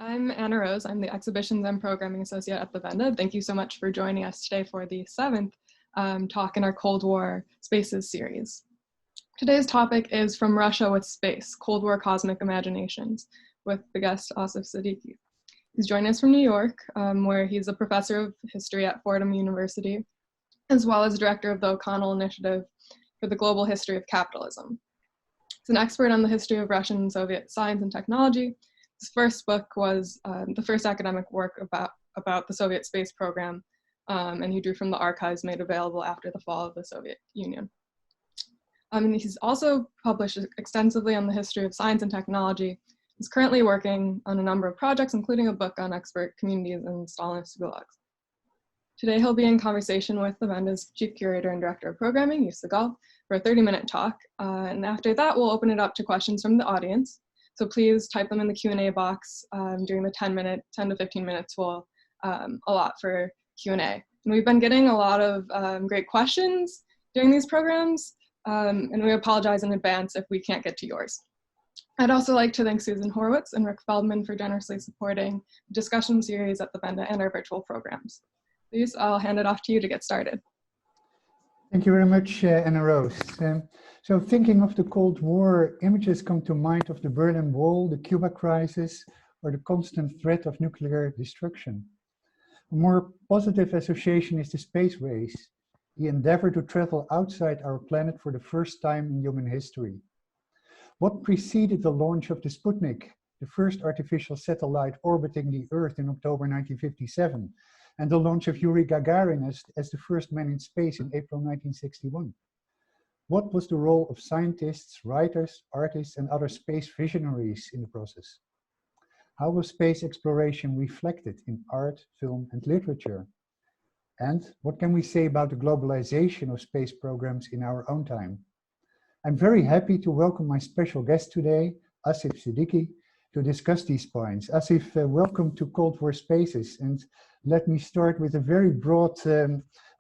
I'm Anna Rose. I'm the Exhibitions and Programming Associate at the Wende. Thank you so much for joining us today for the seventh talk in our Cold War Spaces series. Today's topic is From Russia with Space, Cold War Cosmic Imaginations, with the guest Asif Siddiqi. He's joining us from New York, where he's a professor of history at Fordham University, as well as director of the O'Connell Initiative for the Global History of Capitalism. He's an expert on the history of Russian and Soviet science and technology. His first book was the first academic work about the Soviet space program, and he drew from the archives made available after the fall of the Soviet Union. And he's also published extensively on the history of science and technology. He's currently working on a number of projects, including a book on expert communities in Stalinist gulags. Today he'll be in conversation with the Wende's Chief Curator and Director of Programming, Joes Segal, for a 30-minute talk. And after that, we'll open it up to questions from the audience. So please type them in the Q&A box during the 10 to 15 minutes we'll allot for Q&A. And we've been getting a lot of great questions during these programs, and we apologize in advance if we can't get to yours. I'd also like to thank Susan Horowitz and Rick Feldman for generously supporting the discussion series at the Wende and our virtual programs. Please, I'll hand it off to you to get started. Thank you very much, Anna Rose. So thinking of the Cold War, images come to mind of the Berlin Wall, the Cuba crisis, or the constant threat of nuclear destruction. A more positive association is the space race, the endeavor to travel outside our planet for the first time in human history. What preceded the launch of the Sputnik, the first artificial satellite orbiting the Earth in October 1957, and the launch of Yuri Gagarin as the first man in space in April 1961? What was the role of scientists, writers, artists, and other space visionaries in the process? How was space exploration reflected in art, film, and literature? And what can we say about the globalization of space programs in our own time? I'm very happy to welcome my special guest today, Asif Siddiqi, to discuss these points. Asif, welcome to Cold War Spaces. And let me start with a very broad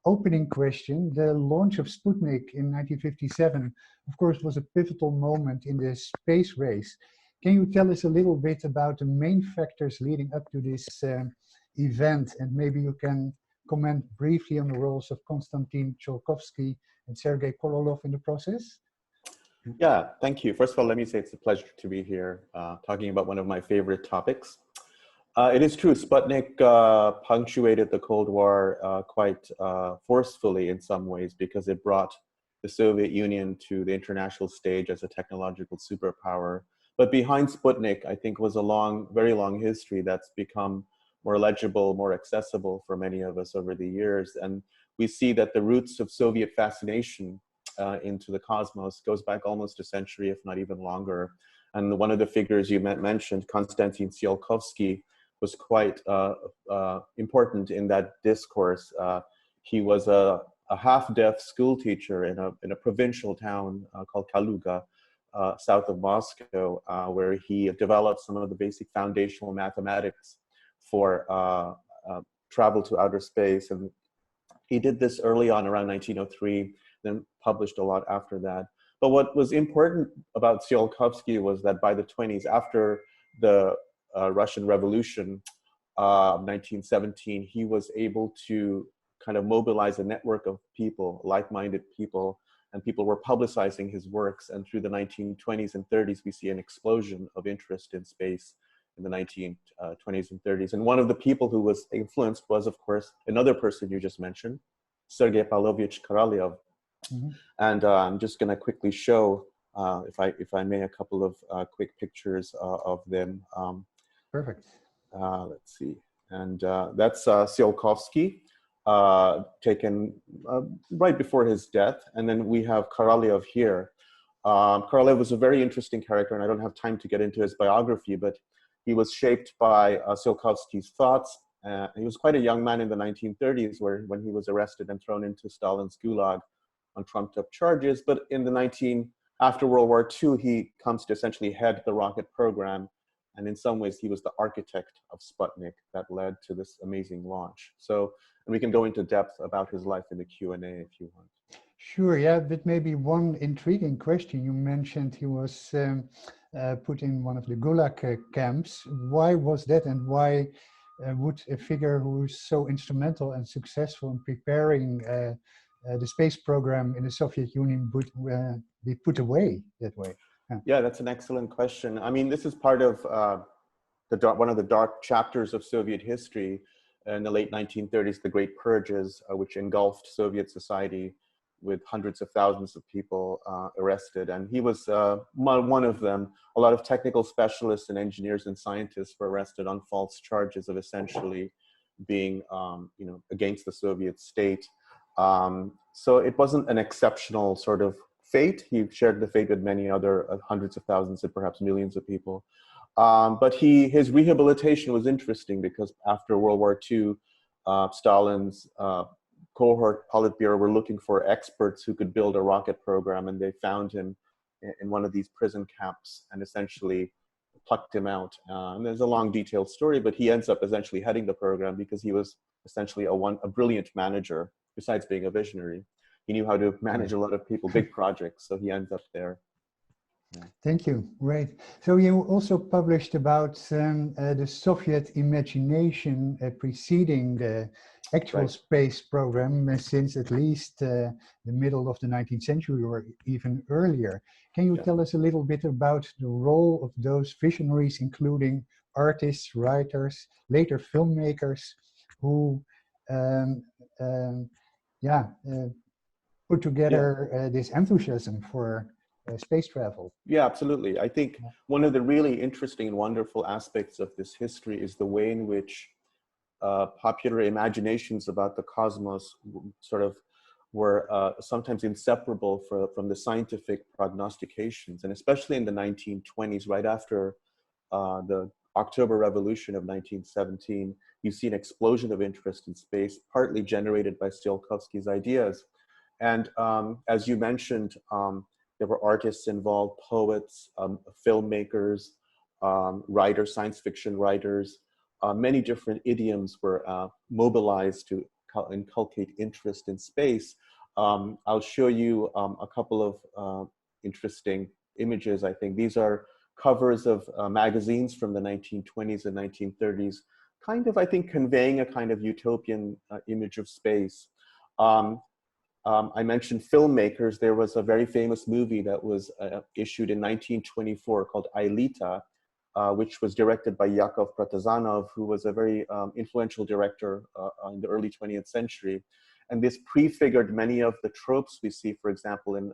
opening question. The launch of Sputnik in 1957, of course, was a pivotal moment in the space race. Can you tell us a little bit about the main factors leading up to this event? And maybe you can comment briefly on the roles of Constantine Cielkowski and Sergei Korolev in the process? Yeah, thank you. First of all, let me say it's a pleasure to be here talking about one of my favorite topics. It is true, Sputnik punctuated the Cold War quite forcefully in some ways because it brought the Soviet Union to the international stage as a technological superpower. But behind Sputnik, I think, was a very long history that's become more legible, more accessible for many of us over the years. And we see that the roots of Soviet fascination into the cosmos goes back almost a century, if not even longer. And one of the figures you mentioned, Constantine Cielkowski, was quite important in that discourse. He was a half-deaf school teacher in a provincial town called Kaluga, south of Moscow, where he developed some of the basic foundational mathematics for travel to outer space. And he did this early on, around 1903, then published a lot after that. But what was important about Cielkowski was that by the 1920s, after the Russian Revolution of 1917, he was able to kind of mobilize a network of people, like-minded people, and people were publicizing his works. And through the 1920s and 30s, we see an explosion of interest in space in the 1920s and 30s. And one of the people who was influenced was, of course, another person you just mentioned, Sergei Pavlovich Korolev. Mm-hmm. And I'm just going to quickly show, if I may, a couple of quick pictures of them. Perfect. Let's see. And that's Cielkowski, taken right before his death. And then we have Korolev here. Korolev was a very interesting character, and I don't have time to get into his biography, but he was shaped by Cielkowski's thoughts. He was quite a young man in the 1930s when he was arrested and thrown into Stalin's gulag on trumped-up charges. But after World War II, he comes to essentially head the rocket program. And in some ways, he was the architect of Sputnik that led to this amazing launch. So, and we can go into depth about his life in the Q&A if you want. Sure, yeah, but maybe one intriguing question. You mentioned he was put in one of the Gulag camps. Why was that, and why would a figure who's so instrumental and successful in preparing the space program in the Soviet Union would be put away that way? Yeah, that's an excellent question. I mean, this is part of one of the dark chapters of Soviet history in the late 1930s, the Great Purges, which engulfed Soviet society with hundreds of thousands of people arrested. And he was one of them. A lot of technical specialists and engineers and scientists were arrested on false charges of essentially being against the Soviet state. So it wasn't an exceptional sort of fate. He shared the fate with many other hundreds of thousands and perhaps millions of people. But his rehabilitation was interesting because after World War II, Stalin's cohort Politburo were looking for experts who could build a rocket program, and they found him in one of these prison camps and essentially plucked him out. And there's a long detailed story, but he ends up essentially heading the program because he was essentially a brilliant manager, besides being a visionary. He knew how to manage a lot of people, big projects, so he ends up there. Yeah. Thank you. Great. So you also published about the Soviet imagination preceding the actual space program since at least the middle of the 19th century or even earlier. Can you tell us a little bit about the role of those visionaries, including artists, writers, later filmmakers, who put together this enthusiasm for space travel? Yeah, absolutely. I think one of the really interesting and wonderful aspects of this history is the way in which popular imaginations about the cosmos sort of were sometimes inseparable from the scientific prognostications. And especially in the 1920s, right after the October Revolution of 1917, you see an explosion of interest in space, partly generated by Cielkowski's ideas. And as you mentioned, there were artists involved, poets, filmmakers, writers, science fiction writers. Many different idioms were mobilized to inculcate interest in space. I'll show you a couple of interesting images. I think these are covers of magazines from the 1920s and 1930s, kind of, I think, conveying a kind of utopian image of space. I mentioned filmmakers. There was a very famous movie that was issued in 1924 called Aelita, which was directed by Yakov Protazanov, who was a very influential director in the early 20th century. And this prefigured many of the tropes we see, for example, in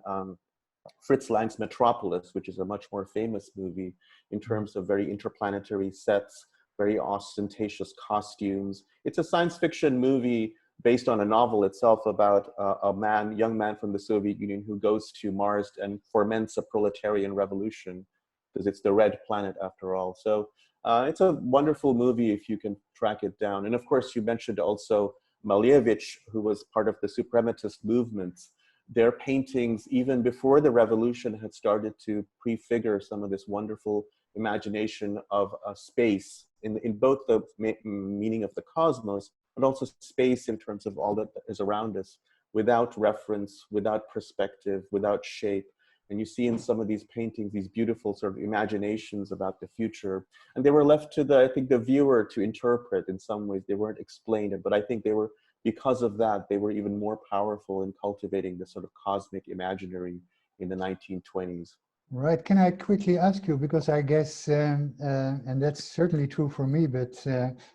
Fritz Lang's Metropolis, which is a much more famous movie in terms of very interplanetary sets, very ostentatious costumes. It's a science fiction movie based on a novel itself about a young man from the Soviet Union who goes to Mars and foments a proletarian revolution, because it's the red planet after all. So it's a wonderful movie if you can track it down. And of course, you mentioned also Malevich, who was part of the suprematist movements. Their paintings, even before the revolution, had started to prefigure some of this wonderful imagination of space in both the meaning of the cosmos, but also space in terms of all that is around us, without reference, without perspective, without shape. And you see in some of these paintings, these beautiful sort of imaginations about the future. And they were left to I think, the viewer to interpret in some ways. They weren't explained, but I think they were, because of that, they were even more powerful in cultivating the sort of cosmic imaginary in the 1920s. Right. Can I quickly ask you, because I guess, and that's certainly true for me, but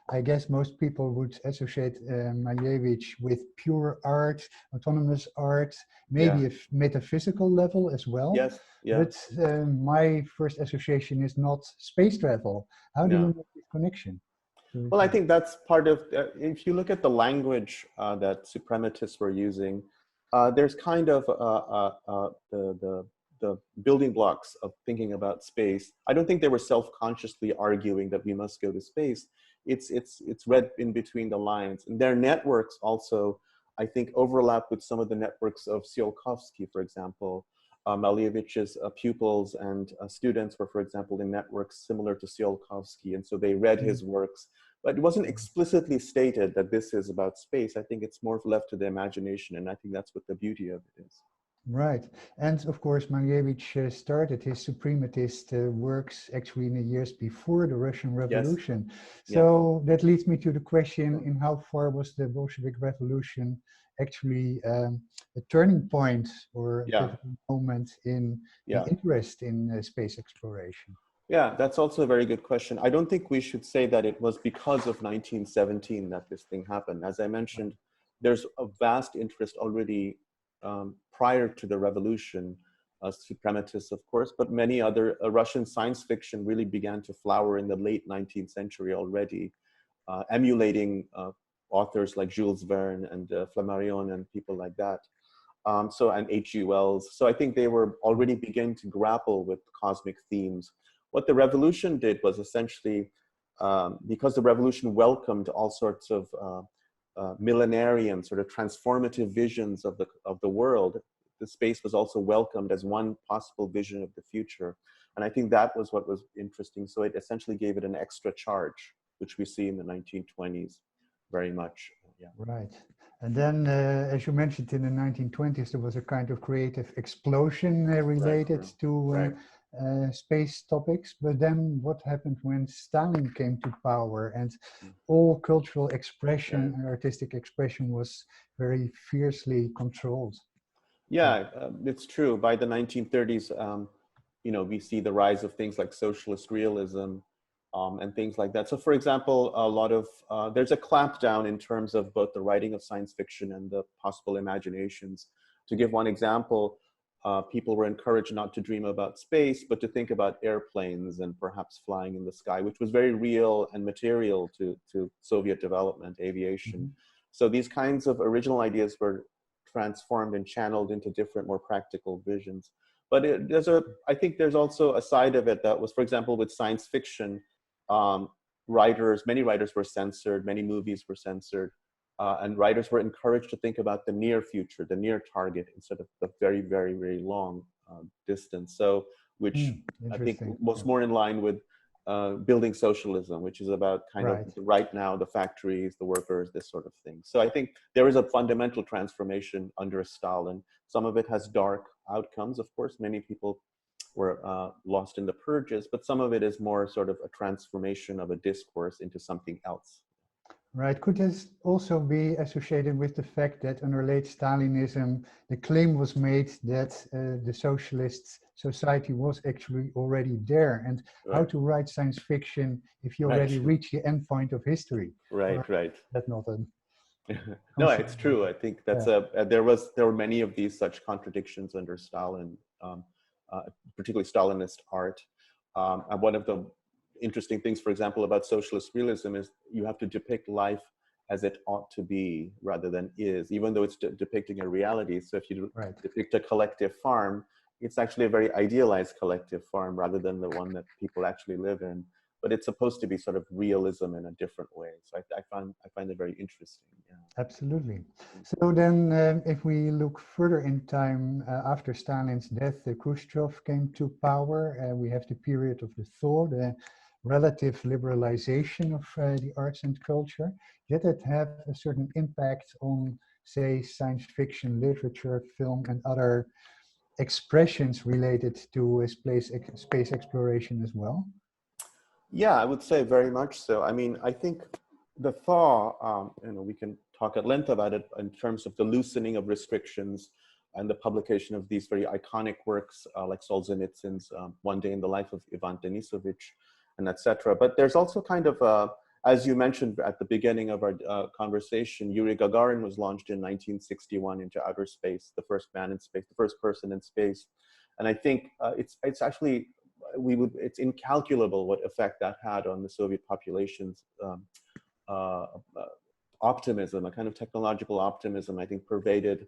I guess most people would associate Malevich with pure art, autonomous art, maybe a metaphysical level as well. Yes. Yeah. But my first association is not space travel. How do you make this connection? Well, I think that's part of, if you look at the language that suprematists were using, there's kind of the building blocks of thinking about space. I don't think they were self-consciously arguing that we must go to space. It's read in between the lines. And their networks also, I think, overlap with some of the networks of Cielkowski, for example. Malevich's pupils and students were, for example, in networks similar to Cielkowski. And so they read his works. But it wasn't explicitly stated that this is about space. I think it's more left to the imagination. And I think that's what the beauty of it is. Right. And of course, Marievich started his suprematist works actually in the years before the Russian Yes. Revolution. Yeah. So that leads me to the question, in how far was the Bolshevik Revolution actually a turning point or a Yeah. pivotal moment in the Yeah. interest in space exploration? Yeah, that's also a very good question. I don't think we should say that it was because of 1917 that this thing happened. As I mentioned, there's a vast interest already prior to the revolution, suprematists, of course, but many other Russian science fiction really began to flower in the late 19th century already, emulating authors like Jules Verne and Flammarion and people like that. And H.G. Wells. So I think they were already beginning to grapple with cosmic themes. What the revolution did was essentially, because the revolution welcomed all sorts of millenarian, sort of transformative visions of the world, the space was also welcomed as one possible vision of the future. And I think that was what was interesting. So it essentially gave it an extra charge, which we see in the 1920s very much. Yeah. Right. And then, as you mentioned, in the 1920s, there was a kind of creative explosion related to space topics. But then what happened when Stalin came to power and all cultural expression and artistic expression was very fiercely controlled? Yeah, it's true. By the 1930s, we see the rise of things like socialist realism and things like that. So, for example, a lot of there's a clampdown in terms of both the writing of science fiction and the possible imaginations. To give one example, people were encouraged not to dream about space, but to think about airplanes and perhaps flying in the sky, which was very real and material to Soviet development, aviation. So these kinds of original ideas were transformed and channeled into different, more practical visions. But I think there's also a side of it that was, for example, with science fiction, many writers were censored, many movies were censored, and writers were encouraged to think about the near future, the near target, instead of the very, very, very long distance. So, which I think was more in line with building socialism, which is about kind of the right now, the factories, the workers, this sort of thing. So I think there is a fundamental transformation under Stalin. Some of it has dark outcomes, of course. Many people were lost in the purges, but some of it is more sort of a transformation of a discourse into something else. Right. Could this also be associated with the fact that under late Stalinism, the claim was made that the socialist society was actually already there, and how to write science fiction if you already reach the end point of history? Right. That's not a... No, it's true. I think that's there were many of these such contradictions under Stalin, particularly Stalinist art. And one of the interesting things, for example, about socialist realism is you have to depict life as it ought to be rather than is, even though it's depicting a reality. So if you depict a collective farm, it's actually a very idealized collective farm rather than the one that people actually live in. But it's supposed to be sort of realism in a different way. So I find it very interesting. Yeah. Absolutely. So then, if we look further in time, after Stalin's death, Khrushchev came to power. We have the period of the thaw, the relative liberalization of the arts and culture. Did it have a certain impact on, say, science fiction, literature, film, and other expressions related to space exploration as well? Yeah, I would say very much so. I mean, I think the thaw, we can talk at length about it in terms of the loosening of restrictions and the publication of these very iconic works like Solzhenitsyn's One Day in the Life of Ivan Denisovich, and etc. But there's also kind of, as you mentioned at the beginning of our conversation, Yuri Gagarin was launched in 1961 into outer space, the first man in space, the first person in space. And I think it's actually, it's incalculable what effect that had on the Soviet population's optimism, a kind of technological optimism, I think pervaded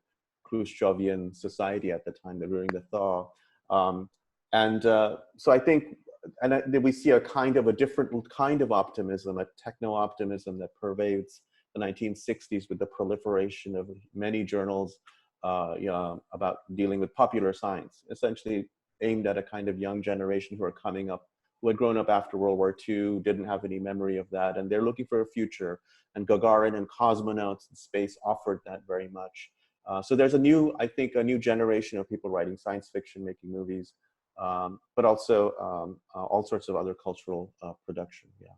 Khrushchevian society at the time during the thaw. So I think, we see a different kind of optimism, a techno-optimism that pervades the 1960s with the proliferation of many journals about dealing with popular science, essentially aimed at a kind of young generation who are coming up, who had grown up after World War II, didn't have any memory of that, and they're looking for a future. And Gagarin and Cosmonauts in space offered that very much. So there's I think a new generation of people writing science fiction, making movies, but also all sorts of other cultural production. Yeah.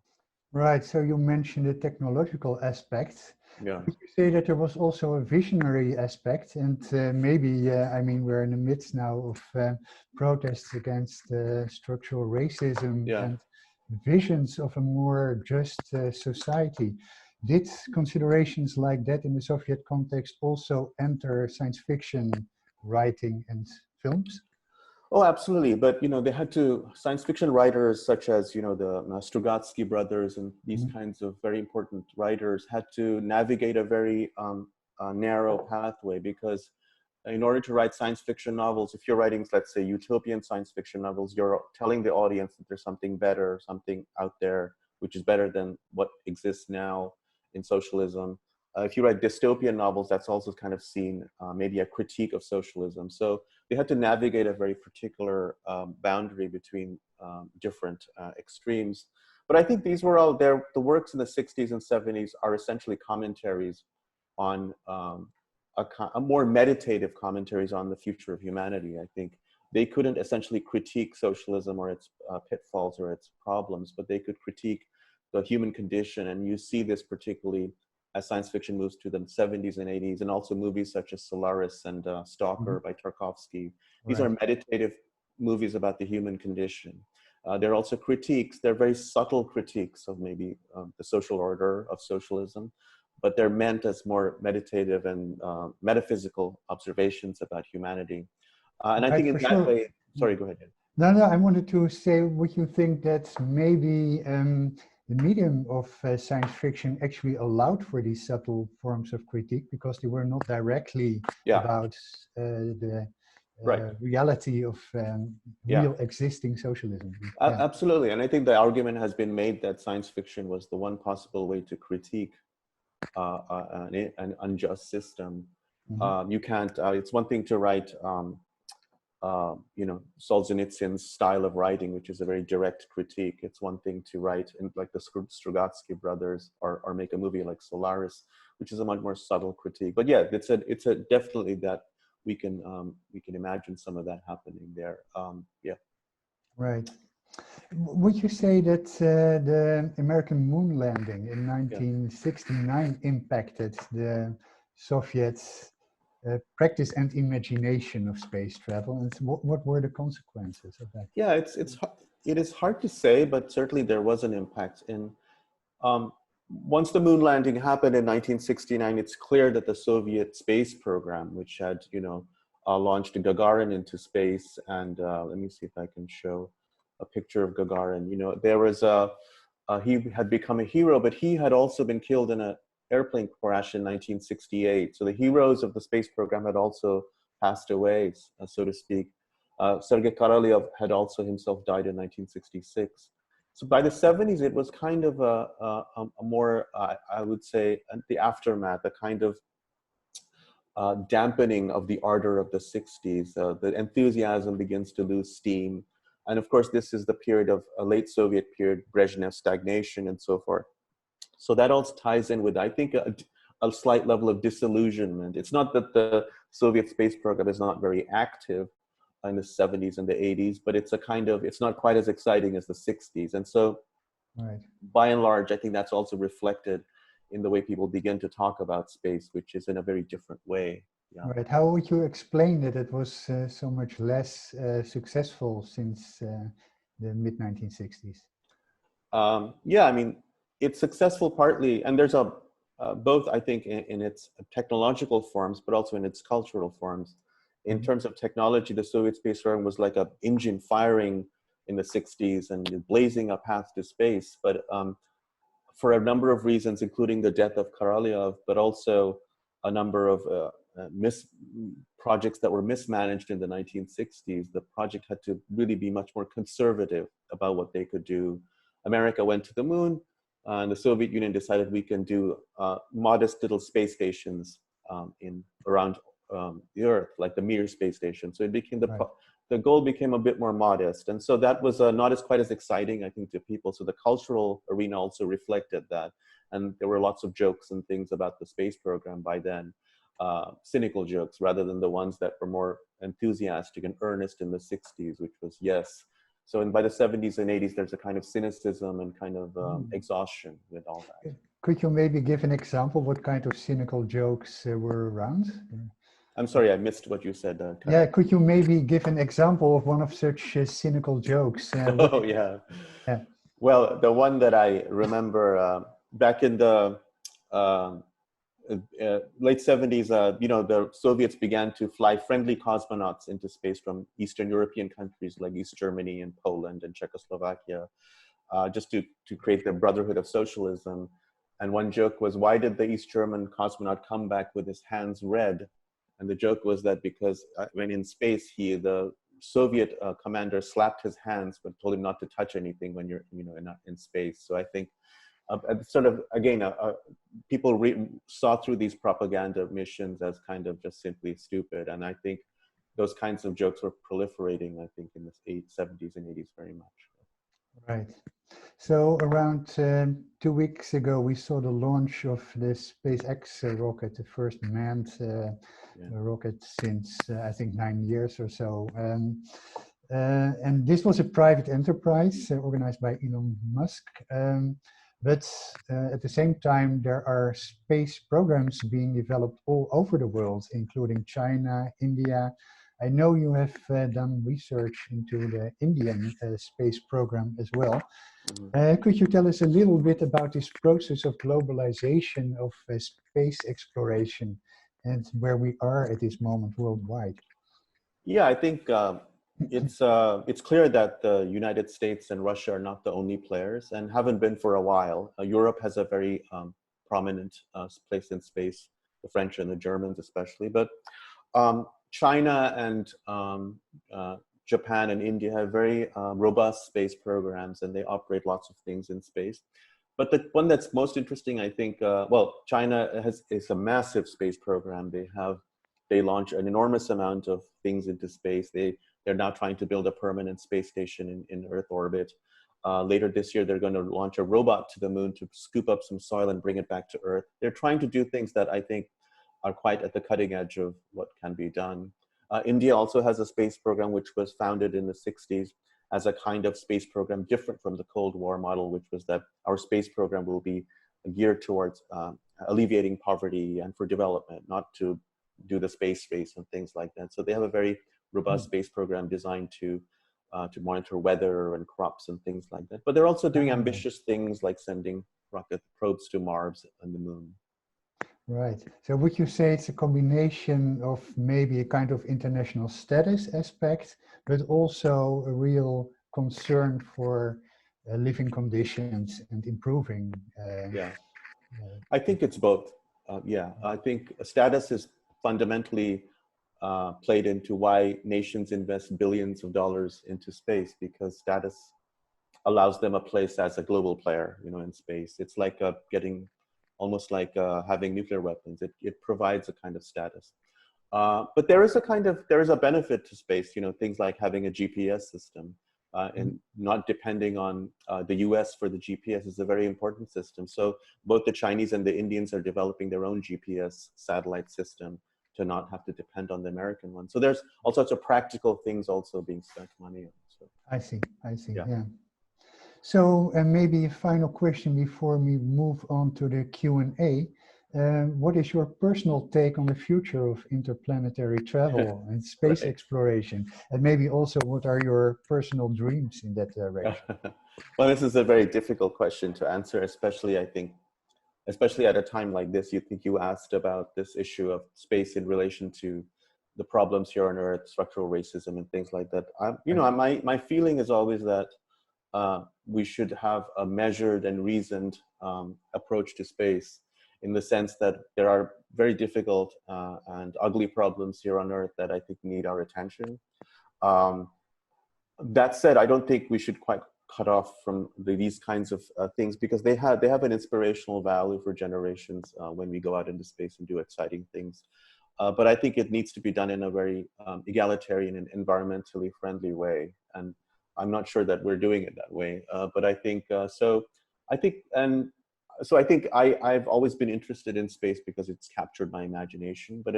Right. So you mentioned the technological aspects. Yeah. Would you say that there was also a visionary aspect? And maybe, I mean, we're in the midst now of protests against structural racism Yeah. and visions of a more just society. Did considerations like that in the Soviet context also enter science fiction writing and films? Oh, absolutely. But, they had to, science fiction writers such as, the Strugatsky brothers and these kinds of very important writers had to navigate a very narrow pathway, because in order to write science fiction novels, if you're writing, let's say, utopian science fiction novels, you're telling the audience that there's something better, something out there, which is better than what exists now in socialism. If you write dystopian novels, that's also kind of seen maybe a critique of socialism. So they had to navigate a very particular boundary between different extremes. But I think these were all there. The works in the 60s and 70s are essentially commentaries on a more meditative commentaries on the future of humanity. I think they couldn't essentially critique socialism or its pitfalls or its problems, but they could critique the human condition. And you see this particularly as science fiction moves to the 70s and 80s, and also movies such as Solaris and Stalker by Tarkovsky. These are meditative movies about the human condition. They're also critiques. They're very subtle critiques of maybe the social order of socialism, but they're meant as more meditative and metaphysical observations about humanity. And I think in that way, sorry, go ahead. No, I wanted to say, would you think that maybe the medium of science fiction actually allowed for these subtle forms of critique because they were not directly about the reality of real existing socialism? Absolutely. And I think the argument has been made that science fiction was the one possible way to critique an unjust system. You can't, it's one thing to write Solzhenitsyn's style of writing, which is a very direct critique. It's one thing to write in like the Strugatsky brothers, or make a movie like Solaris, which is a much more subtle critique. But yeah, it's a definitely that we can imagine some of that happening there. Right. Would you say that the American moon landing in 1969 impacted the Soviets' practice and imagination of space travel, and what were the consequences of that? Yeah, it is hard to say, but certainly there was an impact. In once the moon landing happened in 1969, it's clear that the Soviet space program, which had launched Gagarin into space, and let me see if I can show a picture of Gagarin. There was he had become a hero, but he had also been killed in an airplane crash in 1968. So the heroes of the space program had also passed away, so to speak. Sergei Korolev had also himself died in 1966. So by the 70s, it was kind of a more, I would say, the aftermath, a kind of dampening of the ardor of the 60s. The enthusiasm begins to lose steam. And of course, this is the period of a late Soviet period, Brezhnev stagnation and so forth. So that also ties in with, I think, a slight level of disillusionment. It's not that the Soviet space program is not very active in the 70s and the 80s, but it's not quite as exciting as the 60s. And so by and large, I think that's also reflected in the way people begin to talk about space, which is in a very different way. Yeah. Right. How would you explain that it was so much less successful since the mid-1960s? Yeah, I mean, it's successful partly, and there's both, I think, in its technological forms, but also in its cultural forms. In terms of technology, the Soviet space program was like an engine firing in the 60s and blazing a path to space. But for a number of reasons, including the death of Korolev, but also a number of projects that were mismanaged in the 1960s, the project had to really be much more conservative about what they could do. America went to the moon, and the Soviet Union decided we can do modest little space stations around the Earth, like the Mir space station. So it became the goal became a bit more modest, and so that was not quite as exciting, I think, to people. So the cultural arena also reflected that, and there were lots of jokes and things about the space program by then. cynical jokes rather than the ones that were more enthusiastic and earnest in the 60s, which was yes. So by the 70s and 80s, there's a kind of cynicism and kind of exhaustion with all that. Could you maybe give an example what kind of cynical jokes were around? I'm sorry, I missed what you said. Yeah, could you maybe give an example of one of such cynical jokes? Oh, yeah. Yeah. Well, the one that I remember back in the late 70s, you know, the Soviets began to fly friendly cosmonauts into space from Eastern European countries like East Germany and Poland and Czechoslovakia, just to create the brotherhood of socialism. And one joke was, why did the East German cosmonaut come back with his hands red? And the joke was that because when in space, the Soviet commander slapped his hands but told him not to touch anything when you're, you know, in space. So I think sort of, again, people saw through these propaganda missions as kind of just simply stupid. And I think those kinds of jokes were proliferating, I think, in the 70s and 80s very much. Right. So around 2 weeks ago, we saw the launch of the SpaceX rocket, the first manned rocket since, I think, 9 years or so. And this was a private enterprise organized by Elon Musk. But at the same time, there are space programs being developed all over the world, including China, India. I know you have done research into the Indian space program as well. Could you tell us a little bit about this process of globalization of space exploration and where we are at this moment worldwide? Yeah, I think it's clear that the United States and Russia are not the only players and haven't been for a while. Europe has a very prominent place in space, the French and the Germans especially, but China and Japan and India have very robust space programs, and they operate lots of things in space. But the one that's most interesting, I think, well, China is a massive space program. They launch an enormous amount of things into space. They're now trying to build a permanent space station in Earth orbit. Later this year, they're going to launch a robot to the moon to scoop up some soil and bring it back to Earth. They're trying to do things that I think are quite at the cutting edge of what can be done. India also has a space program which was founded in the 60s as a kind of space program different from the Cold War model, which was that our space program will be geared towards alleviating poverty and for development, not to do the space race and things like that. So they have a very robust space program designed to monitor weather and crops and things like that. But they're also doing ambitious things like sending rocket probes to Mars and the moon. Right. So would you say it's a combination of maybe a kind of international status aspect, but also a real concern for living conditions and improving? I think it's both. Yeah, I think status is fundamentally played into why nations invest billions of dollars into space, because status allows them a place as a global player, you know, in space. It's like almost like having nuclear weapons. It provides a kind of status. But there is a benefit to space, you know, things like having a GPS system and not depending on the US for the GPS is a very important system. So both the Chinese and the Indians are developing their own GPS satellite system to not have to depend on the American one. So there's all sorts of practical things also being spent money on. So. I see, yeah. So maybe a final question before we move on to the Q&A. What is your personal take on the future of interplanetary travel and space exploration? And maybe also what are your personal dreams in that direction? Well, this is a very difficult question to answer, especially I think, especially at a time like this. You asked about this issue of space in relation to the problems here on Earth, structural racism and things like that. You know, my feeling is always that we should have a measured and reasoned approach to space, in the sense that there are very difficult and ugly problems here on Earth that I think need our attention. That said, I don't think we should quite cut off from these kinds of things, because they have an inspirational value for generations when we go out into space and do exciting things. But I think it needs to be done in a very egalitarian and environmentally friendly way. And I'm not sure that we're doing it that way, but I think so. I think, and so I think I've always been interested in space because it's captured my imagination. But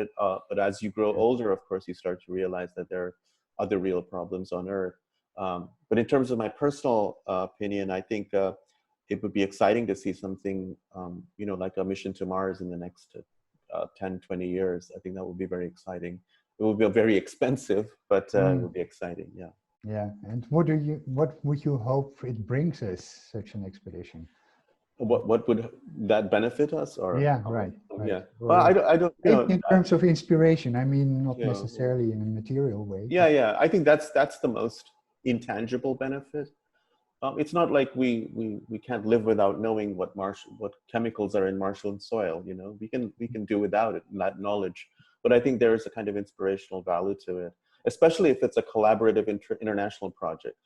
as you grow older, of course, you start to realize that there are other real problems on Earth. But in terms of my personal opinion, I think it would be exciting to see something, like a mission to Mars in the next 10, 20 years. I think that would be very exciting. It would be very expensive, but it would be exciting. Yeah. Yeah. And what would you hope it brings us, such an expedition? What would that benefit us? Or yeah, right. Yeah. Or Well, I don't. in terms of inspiration, I mean, not Yeah. necessarily in a material way. Yeah. I think that's the most intangible benefit. It's not like we can't live without knowing what chemicals are in Martian soil. We can do without it, that knowledge. But I think there is a kind of inspirational value to it, especially if it's a collaborative international project.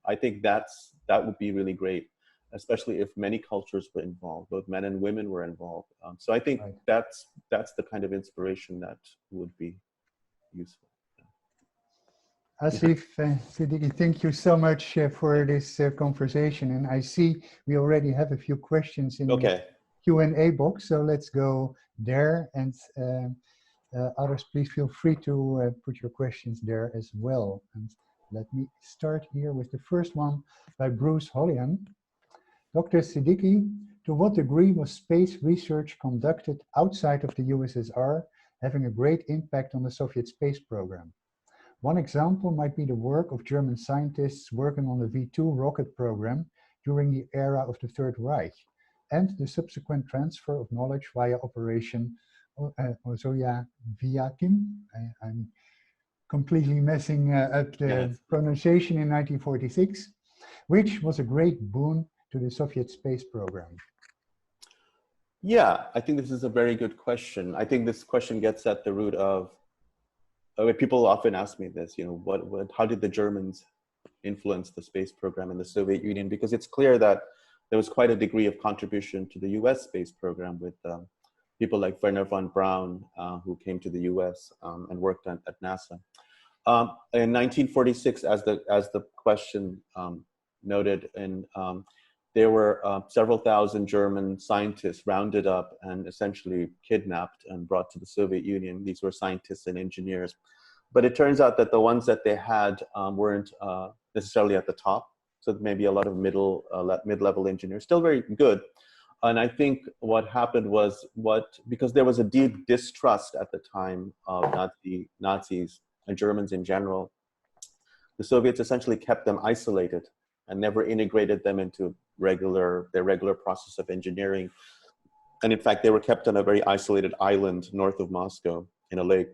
I think that would be really great, especially if many cultures were involved, both men and women were involved. So I think that's the kind of inspiration that would be useful. Asif Siddiqi, thank you so much for this conversation. And I see we already have a few questions in the Q&A box, so let's go there. And others, please feel free to put your questions there as well. And let me start here with the first one by Bruce Hollian. Dr. Siddiqi, to what degree was space research conducted outside of the USSR having a great impact on the Soviet space program? One example might be the work of German scientists working on the V2 rocket program during the era of the Third Reich, and the subsequent transfer of knowledge via Operation Soyavyakin. I'm completely messing up the pronunciation, in 1946, which was a great boon to the Soviet space program. Yeah, I think this is a very good question. I think this question gets at the root of, people often ask me this, how did the Germans influence the space program in the Soviet Union? Because it's clear that there was quite a degree of contribution to the US space program with people like Wernher von Braun, who came to the US and worked at NASA. In 1946, as the question noted, there were several thousand German scientists rounded up and essentially kidnapped and brought to the Soviet Union. These were scientists and engineers. But it turns out that the ones that they had weren't necessarily at the top. So maybe a lot of mid-level engineers, still very good. And I think what happened was because there was a deep distrust at the time of Nazis and Germans in general, the Soviets essentially kept them isolated and never integrated them into their regular process of engineering. And in fact, they were kept on a very isolated island north of Moscow in a lake.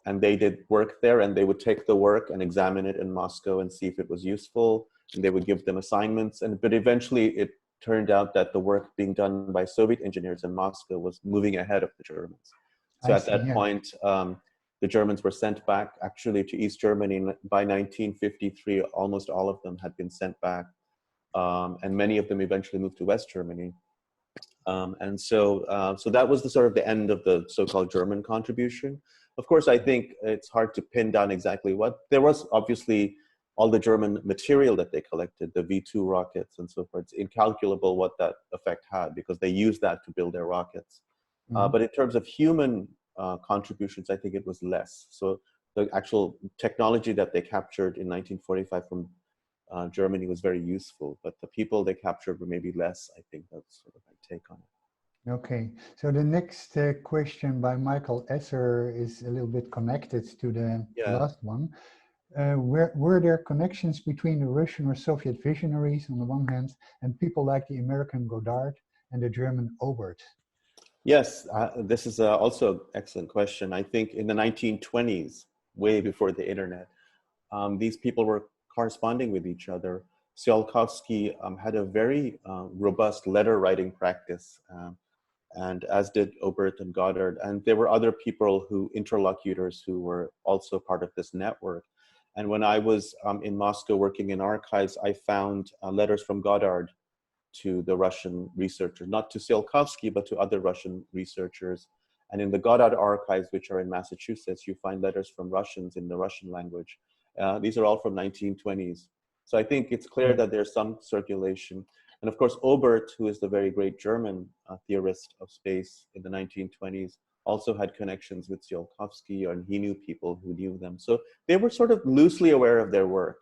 And they did work there, and they would take the work and examine it in Moscow and see if it was useful. And they would give them assignments. But eventually it turned out that the work being done by Soviet engineers in Moscow was moving ahead of the Germans. So at that point, the Germans were sent back actually to East Germany. By 1953, almost all of them had been sent back. And many of them eventually moved to West Germany. So that was the end of the so-called German contribution. Of course, I think it's hard to pin down exactly what. There was obviously all the German material that they collected, the V2 rockets and so forth. It's incalculable what that effect had because they used that to build their rockets. But in terms of human contributions, I think it was less. So the actual technology that they captured in 1945 from Germany was very useful, but the people they captured were maybe less. I think that's sort of my take on it. Okay, so the next question by Michael Ussr is a little bit connected to the last one. Were there connections between the Russian or Soviet visionaries on the one hand and people like the American Goddard and the German Obert? Yes, this is also an excellent question. I think in the 1920s, way before the internet, these people were corresponding with each other. Cielkowski had a very robust letter writing practice, and as did Obert and Goddard. And there were other people interlocutors who were also part of this network. And when I was in Moscow working in archives, I found letters from Goddard to the Russian researchers, not to Cielkowski, but to other Russian researchers. And in the Goddard archives, which are in Massachusetts, you find letters from Russians in the Russian language. These are all from 1920s. So I think it's clear that there's some circulation. And of course, Obert, who is the very great German theorist of space in the 1920s, also had connections with Cielkowski, and he knew people who knew them. So they were sort of loosely aware of their work.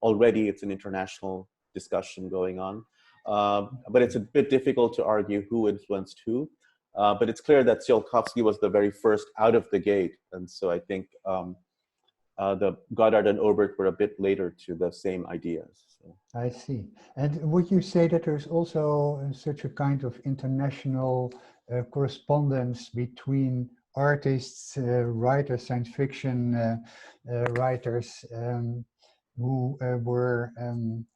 Already it's an international discussion going on, but it's a bit difficult to argue who influenced who. But it's clear that Cielkowski was the very first out of the gate, and so I think the Goddard and Obert were a bit later to the same ideas. So. I see. And would you say that there's also such a kind of international correspondence between artists, writers, science fiction writers who were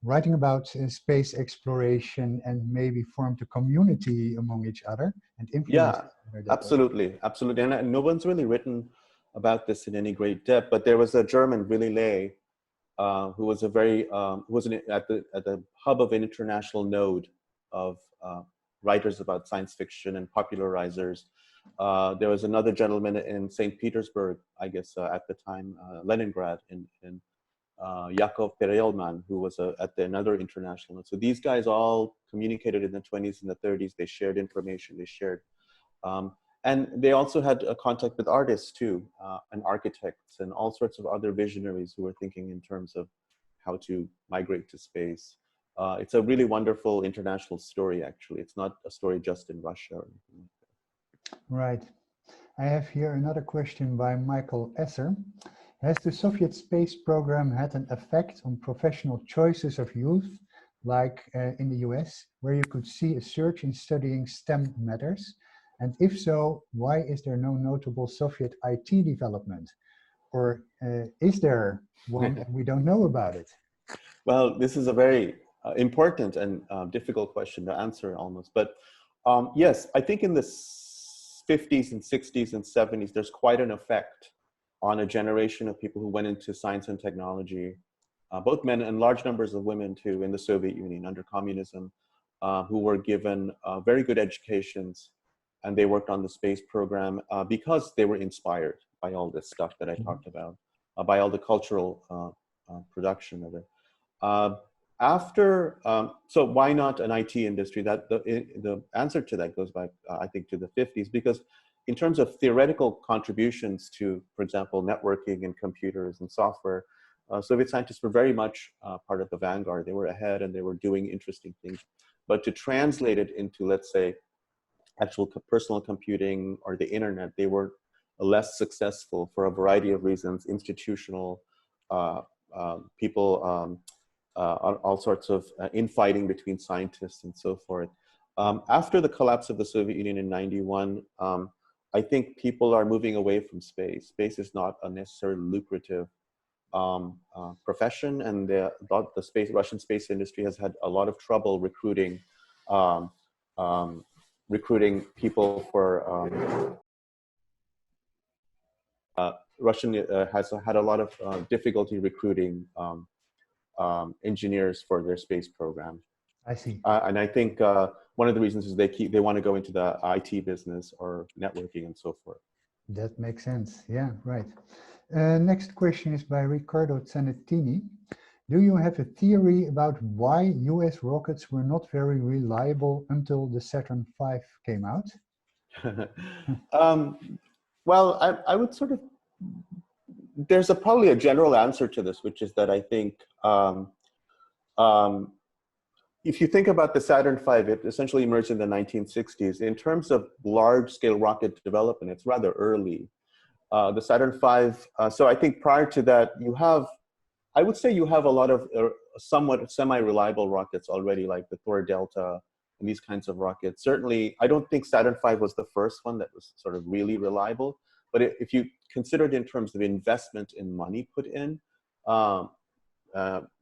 writing about space exploration and maybe formed a community among each other and influenced? Yeah, absolutely, absolutely. And no one's really written about this in any great depth, but there was a German, Willy Ley, who was at the hub of an international node of writers about science fiction and popularizers. There was another gentleman in St. Petersburg, I guess at the time, Leningrad, in Yakov Perelman, who was at another international node. So these guys all communicated in the 20s and the 30s. They shared information, they shared. And they also had a contact with artists too, and architects and all sorts of other visionaries who were thinking in terms of how to migrate to space. It's a really wonderful international story, actually. It's not a story just in Russia or anything like that. Right. I have here another question by Michael Ussr. Has the Soviet space program had an effect on professional choices of youth, like in the US, where you could see a surge in studying STEM matters? And if so, why is there no notable Soviet IT development? Or is there one and we don't know about it? Well, this is a very important and difficult question to answer almost. But yes, I think in the 50s and 60s and 70s, there's quite an effect on a generation of people who went into science and technology, both men and large numbers of women too, in the Soviet Union under communism, who were given very good educations, and they worked on the space program because they were inspired by all this stuff that I talked about, by all the cultural production of it. So why not an IT industry? That the answer to that goes back, I think, to the 50s, because in terms of theoretical contributions to, for example, networking and computers and software, Soviet scientists were very much part of the vanguard. They were ahead and they were doing interesting things. But to translate it into, let's say, actual personal computing or the internet, they were less successful for a variety of reasons, institutional, people, all sorts of infighting between scientists and so forth. After the collapse of the Soviet Union in '91, I think people are moving away from space. Space is not a necessarily lucrative profession, and the Russian space industry has had a lot of trouble recruiting people for Russian has had a lot of difficulty recruiting engineers for their space program. I see. And I think one of the reasons is they want to go into the IT business or networking and so forth. That makes sense. Yeah, right. Next question is by Riccardo Zanettini. Do you have a theory about why US rockets were not very reliable until the Saturn V came out? Well, I would sort of, there's probably a general answer to this, which is that I think if you think about the Saturn V, it essentially emerged in the 1960s. In terms of large-scale rocket development, it's rather early. The Saturn V, so I think prior to that, I would say you have a lot of somewhat semi-reliable rockets already, like the Thor Delta and these kinds of rockets. Certainly, I don't think Saturn V was the first one that was sort of really reliable. But if you consider it in terms of investment in money put in,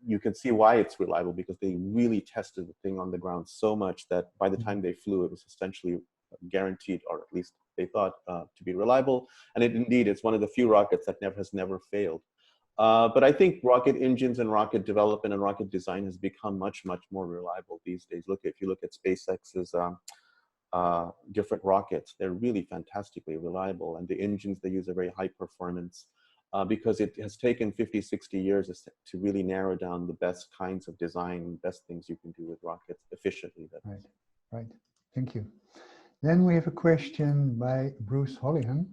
you can see why it's reliable, because they really tested the thing on the ground so much that by the time they flew, it was essentially guaranteed, or at least they thought to be reliable. And indeed, it's one of the few rockets that has never failed. But I think rocket engines and rocket development and rocket design has become much, much more reliable these days. If you look at SpaceX's different rockets, they're really fantastically reliable. And the engines they use are very high performance. because it has taken 50, 60 years to really narrow down the best kinds of design, best things you can do with rockets efficiently. Right, right. Thank you. Then we have a question by Bruce Hollihan.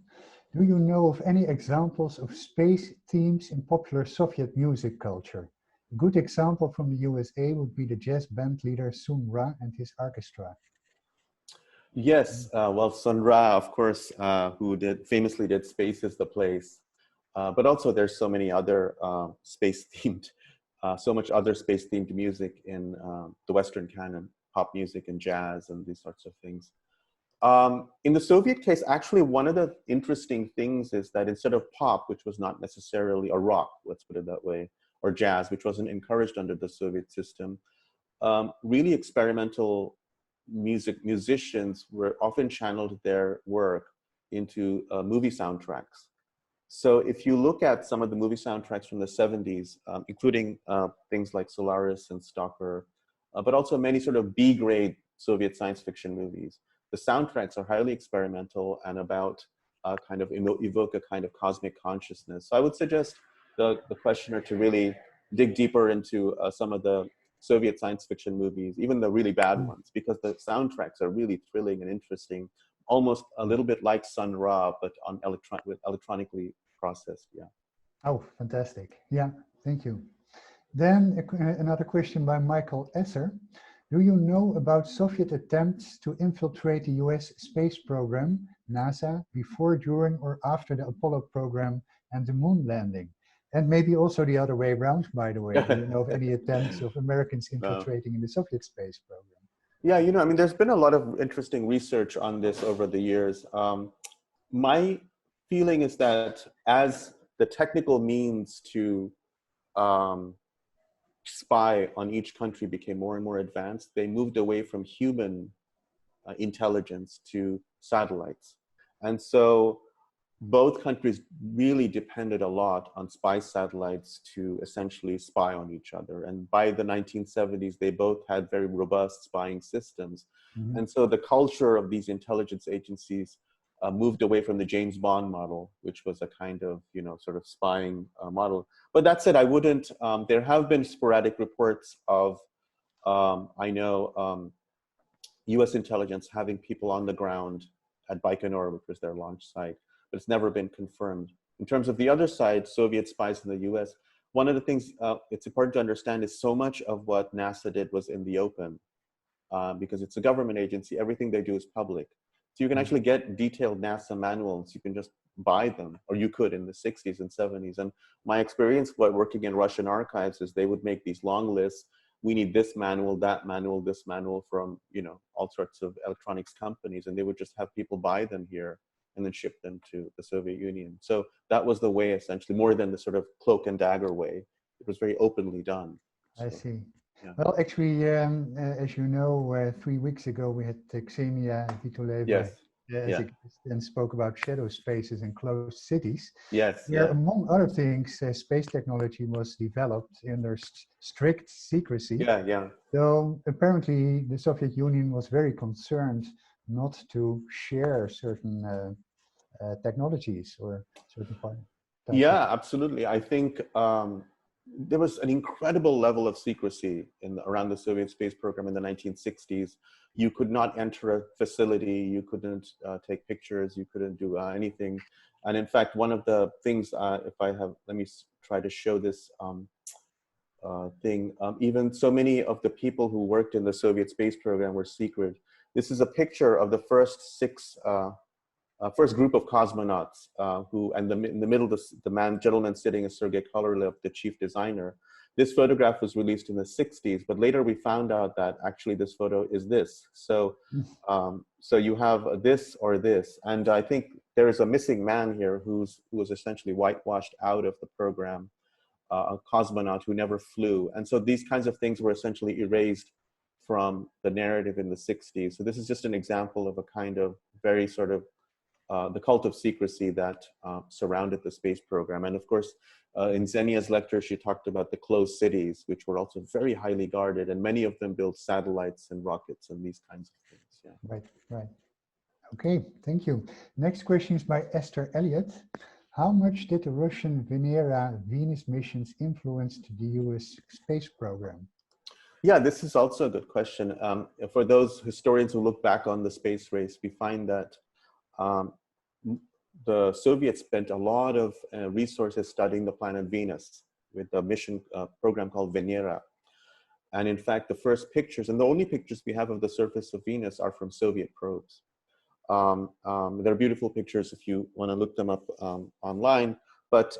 Do you know of any examples of space themes in popular Soviet music culture? A good example from the USA would be the jazz band leader Sun Ra and his orchestra. Yes, well, Sun Ra, of course, who famously did Space is the Place, but also there's so many other space-themed, so much other space-themed music in the Western canon, pop music and jazz and these sorts of things. In the Soviet case, actually, one of the interesting things is that instead of pop, which was not necessarily a rock, let's put it that way, or jazz, which wasn't encouraged under the Soviet system, really experimental musicians were often channeled their work into movie soundtracks. So if you look at some of the movie soundtracks from the 70s, including things like Solaris and Stalker, but also many sort of B-grade Soviet science fiction movies, the soundtracks are highly experimental and about kind of evoke a kind of cosmic consciousness. So I would suggest the questioner to really dig deeper into some of the Soviet science fiction movies, even the really bad ones, because the soundtracks are really thrilling and interesting, almost a little bit like Sun Ra, but on electronically processed. Yeah. Oh, fantastic. Yeah, thank you. Then another question by Michael Ussr. Do you know about Soviet attempts to infiltrate the US space program, NASA, before, during, or after the Apollo program and the moon landing? And maybe also the other way around, by the way. Do you know of any attempts of Americans infiltrating in the Soviet space program? Yeah, you know, I mean, there's been a lot of interesting research on this over the years. My feeling is that as the technical means to spy on each country became more and more advanced, they moved away from human intelligence to satellites. And so both countries really depended a lot on spy satellites to essentially spy on each other. And by the 1970s, they both had very robust spying systems. Mm-hmm. And so the culture of these intelligence agencies moved away from the James Bond model, which was a kind of, you know, sort of spying model. But that said, I wouldn't, there have been sporadic reports of, I know, US intelligence having people on the ground at Baikonur, which was their launch site, but it's never been confirmed. In terms of the other side, Soviet spies in the US, one of the things it's important to understand is so much of what NASA did was in the open, because it's a government agency, everything they do is public. So you can actually get detailed NASA manuals, you can just buy them, or you could in the 60s and 70s. And my experience by working in Russian archives is they would make these long lists. We need this manual, that manual, this manual from, you know, all sorts of electronics companies, and they would just have people buy them here and then ship them to the Soviet Union. So that was the way, essentially, more than the sort of cloak and dagger way. It was very openly done. So, I see. Yeah. Well, actually, as you know, 3 weeks ago, we had Xenia Vitoleva, yes. and spoke about shadow spaces and closed cities. Yes. Where, among other things, space technology was developed under strict secrecy. Yeah. So apparently, the Soviet Union was very concerned not to share certain technologies or certain parts. Yeah, absolutely. I think there was an incredible level of secrecy around the Soviet space program in the 1960s. You could not enter a facility, you couldn't take pictures, you couldn't do anything. And in fact, one of the things, if I have, let me try to show this thing. Even so many of the people who worked in the Soviet space program were secret. This is a picture of the first first group of cosmonauts who, and in the middle, the gentleman sitting is Sergei Kololev, the chief designer. This photograph was released in the 60s, but later we found out that actually this photo is this. So, so you have this or this, and I think there is a missing man here who was essentially whitewashed out of the program, a cosmonaut who never flew. And so these kinds of things were essentially erased from the narrative in the 60s. So this is just an example of a kind of very sort of the cult of secrecy that surrounded the space program. And of course, in Xenia's lecture, she talked about the closed cities, which were also very highly guarded, and many of them built satellites and rockets and these kinds of things. Yeah. Right. Okay, thank you. Next question is by Esther Elliott. How much did the Russian Venera Venus missions influence the US space program? Yeah, this is also a good question. For those historians who look back on the space race, we find that um, the Soviets spent a lot of resources studying the planet Venus with a mission program called Venera. And in fact, the first pictures, and the only pictures we have of the surface of Venus, are from Soviet probes. They're beautiful pictures if you want to look them up online. But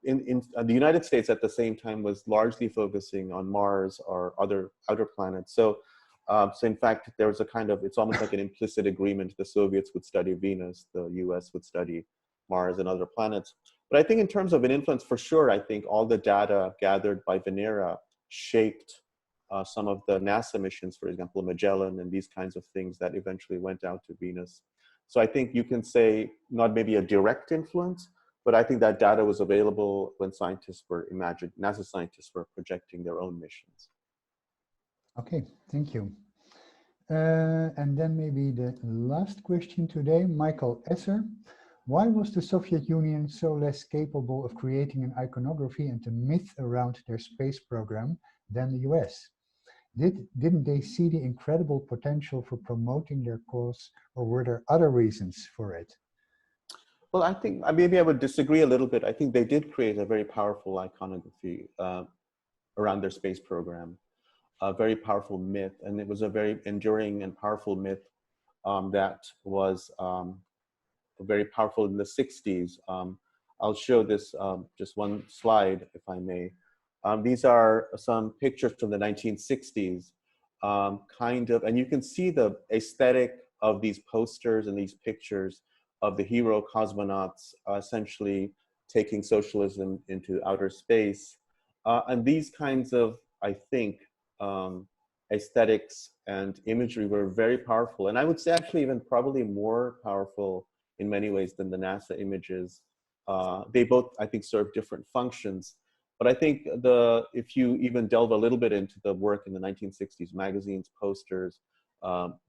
in the United States at the same time was largely focusing on Mars or other outer planets. So in fact, there was a kind of, it's almost like an implicit agreement. The Soviets would study Venus, the US would study Mars and other planets. But I think in terms of an influence, for sure, I think all the data gathered by Venera shaped some of the NASA missions, for example, Magellan and these kinds of things that eventually went out to Venus. So I think you can say not maybe a direct influence, but I think that data was available when scientists were NASA scientists were projecting their own missions. Okay, thank you. And then maybe the last question today, Michael Ussr. Why was the Soviet Union so less capable of creating an iconography and a myth around their space program than the US? Didn't they see the incredible potential for promoting their cause, or were there other reasons for it? Well, I think maybe I would disagree a little bit. I think they did create a very powerful iconography around their space program, a very powerful myth, and it was a very enduring and powerful myth that was very powerful in the 60s. I'll show this just one slide, if I may. These are some pictures from the 1960s, and you can see the aesthetic of these posters and these pictures of the hero cosmonauts essentially taking socialism into outer space. And these kinds of, I think, aesthetics and imagery were very powerful. And I would say actually even probably more powerful in many ways than the NASA images. They both, I think, serve different functions. But I think if you even delve a little bit into the work in the 1960s, magazines, posters,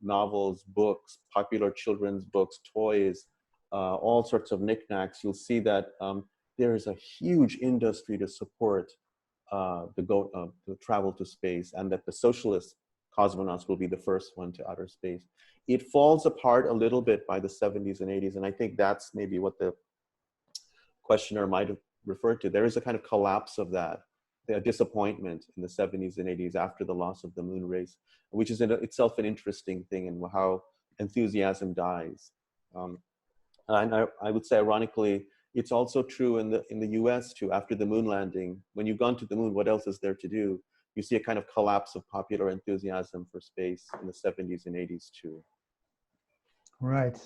novels, books, popular children's books, toys, all sorts of knickknacks, you'll see that there is a huge industry to support the travel to space, and that the socialist cosmonauts will be the first one to outer space. It falls apart a little bit by the 70s and 80s, and I think that's maybe what the questioner might have referred to. There is a kind of collapse of that, a disappointment in the 70s and 80s after the loss of the moon race, which is in itself an interesting thing, and how enthusiasm dies. And I would say, ironically, it's also true in the US too. After the moon landing, when you've gone to the moon, what else is there to do? You see a kind of collapse of popular enthusiasm for space in the 70s and 80s too. Right.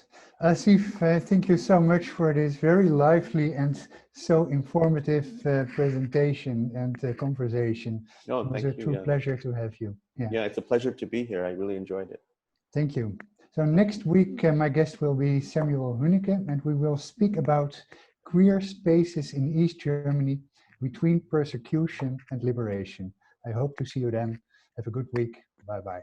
Asif, thank you so much for this very lively and so informative presentation and conversation. No, it was thank a you. true pleasure to have you. Yeah, it's a pleasure to be here. I really enjoyed it. Thank you. So next week, my guest will be Samuel Huneke, and we will speak about queer spaces in East Germany between persecution and liberation. I hope to see you then. Have a good week. Bye-bye.